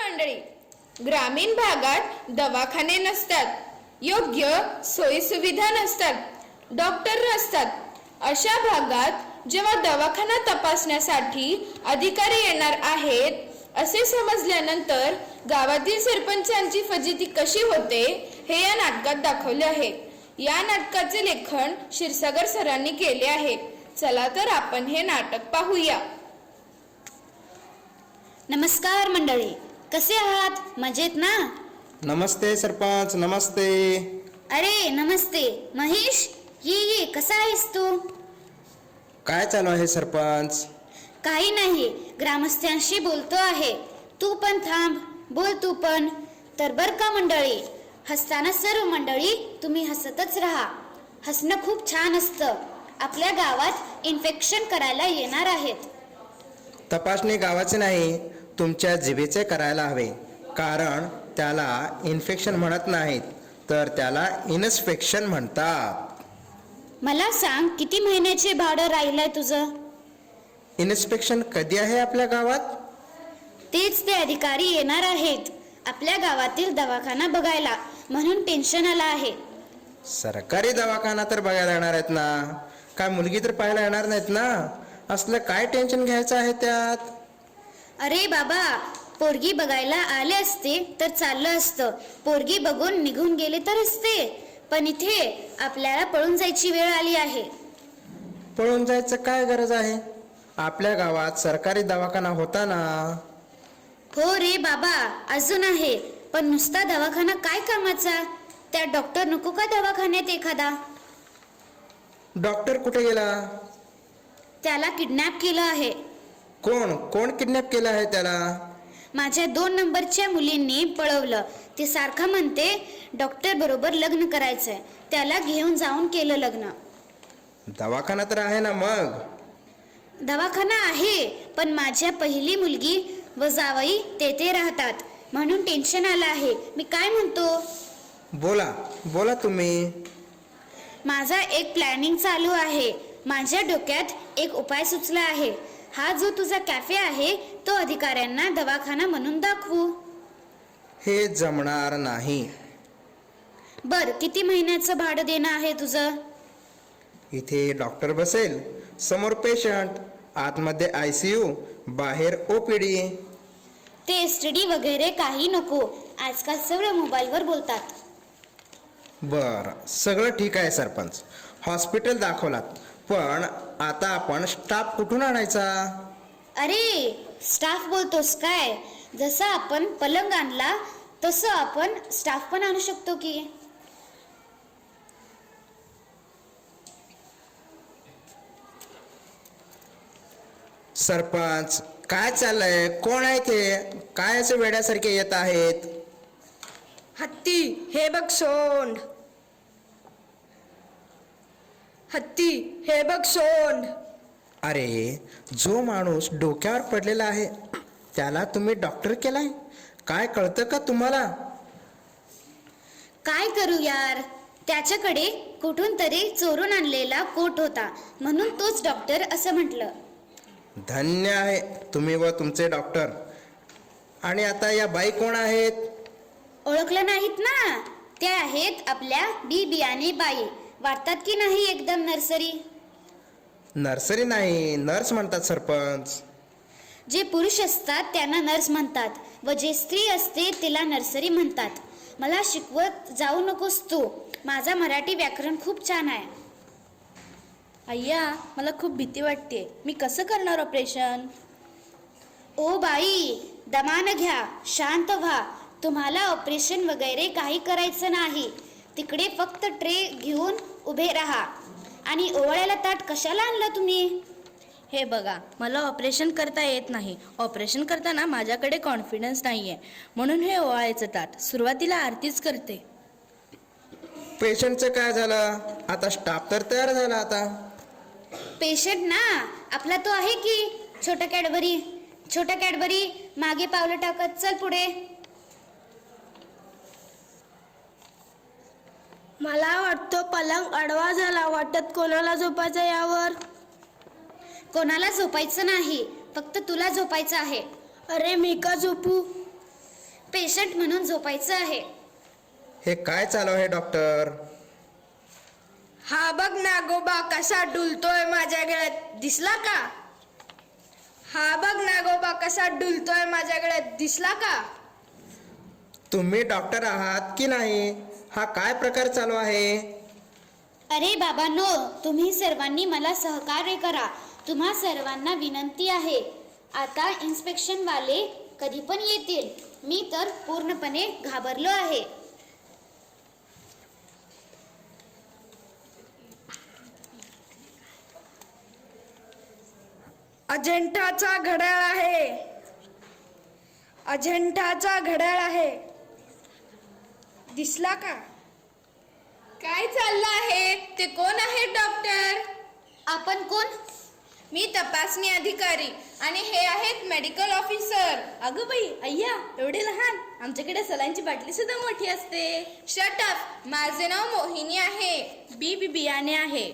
मंडळी, ग्रामीण भागात दवाखाने नसतात, योग्य सोयीसुविधा नसतात, डॉक्टर नसतात. अशा भागात जेव्हा दवाखाना तपासण्यासाठी अधिकारी येणार आहेत असे समजल्यानंतर गावातील सरपंचांची फजिती कशी होते हे या नाटकात दाखवले आहे. या नाटकाचे लेखन क्षीरसागर सरांनी केले आहे. चला तर आपण हे नाटक पाहूया. नमस्कार मंडळी, कसे आहात? मजेत ना? नमस्ते सरपंच. नमस्ते. अरे नमस्ते महेश, ये कसा आहेस तू? काय चालू आहे सरपंच? काही नाही, ग्रामस्थांशी बोलतो आहे. तू पण थांब, बोल तू पण. तर बर का मंडळी, हसताना सर्व मंडळी तुम्ही हसतच राहा. हसणं खूप छान असतं. आपल्या गावात इन्फेक्शन करायला येणार आहेत. तपासणी गावाचे नाही, तुमच्या जिभेचे करायला हवे. कारण त्याला इन्फेक्शन म्हणत नाहीत, तर त्याला इन्स्पेक्शन म्हणतात. मला सांग, किती महिन्याचे भाडं राहिलंय तुझं? इन्स्पेक्शन कधी आहे आपल्या गावात? तेच ते अधिकारी येणार आहेत आपल्या गावातील दवाखाना बघायला, म्हणून टेन्शन आलं आहे. सरकारी दवाखाना तर बघायला येणार आहेत ना, काय मुलगी तर पाहायला येणार नाहीत ना? असलं काय टेन्शन घ्यायचं आहे त्यात? अरे बाबा, पोरगी बघायला आले असते तर चाललं असतं. पोरगी बघून निघून गेले तर असते, पण इथे आपल्याला पळून जायची वेळ आली आहे. पळून जायचं काय गरज आहे? आपल्या गावात सरकारी दवाखाना होता ना. हो रे बाबा, अजून आहे, पण नुसता दवाखाना काय कामाचा? त्या डॉक्टर नको का दवाखान्यात एखादा? डॉक्टर कुठे गेला? त्याला किडनॅप केलं आहे. कोण किडनॅप केलं आहे त्याला? माझ्या 2 नंबरच्या मुलींनी पळवलं. ती सारखं म्हणते डॉक्टर बरोबर लग्न करायचंय. त्याला घेऊन जाऊन केलं लग्न. दवाखाना तर आहे ना मग? दवाखाना आहे, पण माझ्या पहिली मुलगी व जावई तेथे राहतात, म्हणून टेन्शन आलं आहे. मी काय म्हणतो? बोला तुम्ही. माझा एक प्लॅनिंग चालू आहे. माझ्या डोक्यात एक उपाय सुचला आहे. हा जो तुझा कॅफे आहे तो अधिकाऱ्यांना दवाखाना म्हणून दाखवू. हे जमणार नाही. बर, किती महिन्याचं भाडं देणं आहे तुझं? इथे डॉक्टर बसेल, समोर पेशंट, आतमध्ये ICU, बाहेर OPD. ते STD वगैरे काही नको. आजकाल सगळं मोबाईलवर बोलतात. बरं, सगळं ठीक आहे सरपंच. हॉस्पिटल दाखवलात, पण आता आपण स्टाफ कुठून आणायचा? अरे स्टाफ बोलतोस काय? जसं आपण पलंग आणला तसं आपण स्टाफ पण आणू शकतो की. सरपंच, काय चाललंय? कोण आहे ते? काय असे वेड्यासारखे येत आहेत? हत्ती, हे बघ सोंड. हत्ती, हे बघ सोंड. अरे, जो माणूस डोक्यावर पडलेला आहे त्याला तुम्ही डॉक्टर केलाय? काय कळतं का तुम्हाला? काय करू यार, त्याच्याकडे कुठून तरी चोरून आणलेला कोट होता, म्हणून तोच डॉक्टर असं म्हटलं. धन्य आहे तुम्ही व तुमचे डॉक्टर. आणि आता या बाई कोण आहेत? ओळखलं नाहीत ना? त्या आहेत आपल्या बी बियाणे बाई. वाटतात की नाही एकदम नर्सरी? नर्सरी नाही, नर्स म्हणतात सरपंच. जे पुरुष असतात त्यांना नर्स म्हणतात, व जे स्त्री असते तिला नर्सरी म्हणतात. मला शिकवत जाऊ नकोस तू. माझा मराठी व्याकरण खूप छान आहे. अय्या, मला खूप भीती वाटते. मी कसं करणार ऑपरेशन? ओ बाई, दमानं घ्या, शांत व्हा. तुम्हाला ऑपरेशन वगैरे काही करायचं नाही. तिकडे फक्त ट्रे घेऊन उभे राहा. आणि ओवाळ्याला ताट कशाला आणलं तुम्ही? हे बघा, मला ऑपरेशन करता येत नाही. ऑपरेशन करताना माझ्याकडे कॉन्फिडन्स नाही आहे, म्हणून हे ओवाळायचं ताट. सुरुवातीला आरतीच करते. पेशंटचं काय झालं? आता स्टाफ तर तयार झाला. आता पेशंट ना आपला तो आहे की छोटा कॅडबरी. मागे पावलं टाकत चल पुढे. मला वाटतं पलंग आडवा झाला. वाटत कोणाला झोपायचं यावर? कोणाला झोपायचं नाही, फक्त तुला झोपायचं आहे. अरे मी का झोपू? पेशंट म्हणून झोपायचं आहे. हे काय चालू आहे डॉक्टर? हा बघ नागोबा कसा डुलतोय माझ्या गळ्यात, दिसला का? हा बघ नागोबा कसा डुलतोय माझ्या गळ्यात, दिसला का? तुम्ही डॉक्टर आहात की नाही? हा काय प्रकार चालू आहे? अरे बाबांनो, तुम्ही सर्वांनी मला सहकार्य करा. तुम्हा सर्वांना विनंती आहे. आता इन्स्पेक्शन वाले कधी पण येतील. मी तर पूर्णपणे घाबरलो आहे. अजंठाचा घड्याळ आहे, अजंठाचा घड्याळ आहे, दिसला का? काय चाललं आहे? ते कोण आहे डॉक्टर? आपण कोण? मी तपासणी अधिकारी आणि हे आहेत मेडिकल ऑफिसर. अगं बाई, अय्या, एवढे लहान. आमच्याकडे सलाईनची बाटली सुद्धा मोठी असते. Shut up. माझे नाव मोहिनी आहे. बी बियाणे आहे.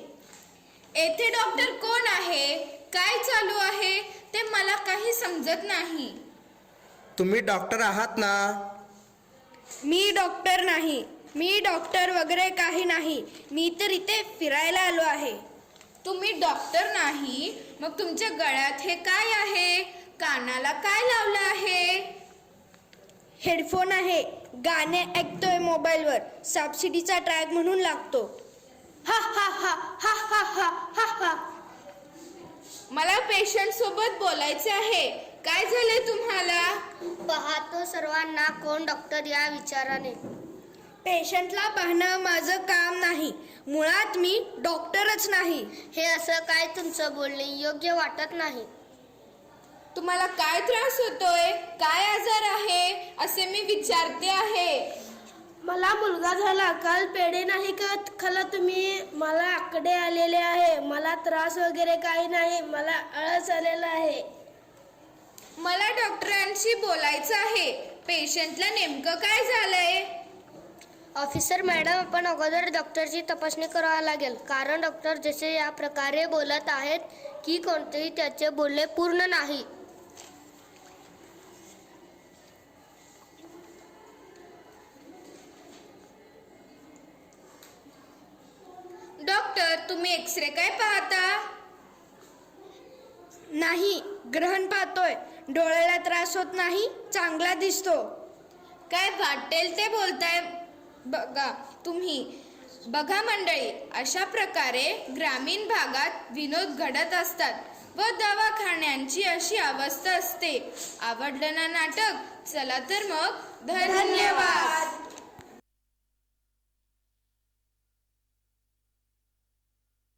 येथे डॉक्टर कोण आहे? काय चालू आहे ते मला काही समजत नाही. तुम्ही डॉक्टर आहात ना? मी डॉक्टर नाही, मी डॉक्टर वगैरे काही नाही. मी तर इथे फिरायला आलो आहे. तुम्ही डॉक्टर नाही, मग तुमच्या गळ्यात हे काय आहे? कानाला काय लावलं आहे? हेडफोन आहे. गाणे ऐकतोय मोबाईलवर. सबसिडीचा ट्रॅक म्हणून लागतो. हा हा हा हा हा हा हा हा. मला पेशंट सोबत बोलायचे आहे. काय झाले तुम्हाला? पाहतो सर्वांना कोण डॉक्टर या विचाराने. पेशंटला पाहणं माझं काम नाही. मुळात मी डॉक्टरच नाही. हे असं काय तुमचं बोलणे योग्य वाटत नाही. तुम्हाला काय त्रास होतोय? काय आजार आहे असे मी विचारते आहे. मला मुलगा झाला. काल पेढे नाही का खाला तुम्ही? मला आकडे आलेले आहे. मला त्रास वगैरे काही नाही. मला आळस आलेला आहे. मला डॉक्टरांशी बोलायचं आहे. पेशंटला नेमकं काय झालंय? ऑफिसर मॅडम, आपण अगोदर डॉक्टरची तपासणी करावी लागेल. कारण डॉक्टर जसे या प्रकारे बोलत आहेत की कोणतेही त्याचे बोलणे पूर्ण नाही. डॉक्टर, तुम्ही एक्सरे काय पाहता? नाही, ग्रहण पाहतोय. डोळ्याला त्रास होत नाही, चांगला दिसतो. काय वाटेल ते बोलताय बघा तुम्ही. बघा मंडळी, अशा प्रकारे ग्रामीण भागात विनोद घडत असतात व दवाखान्यांची अशी अवस्था असते. आवडलं ना नाटक? चला तर मग धन्यवाद.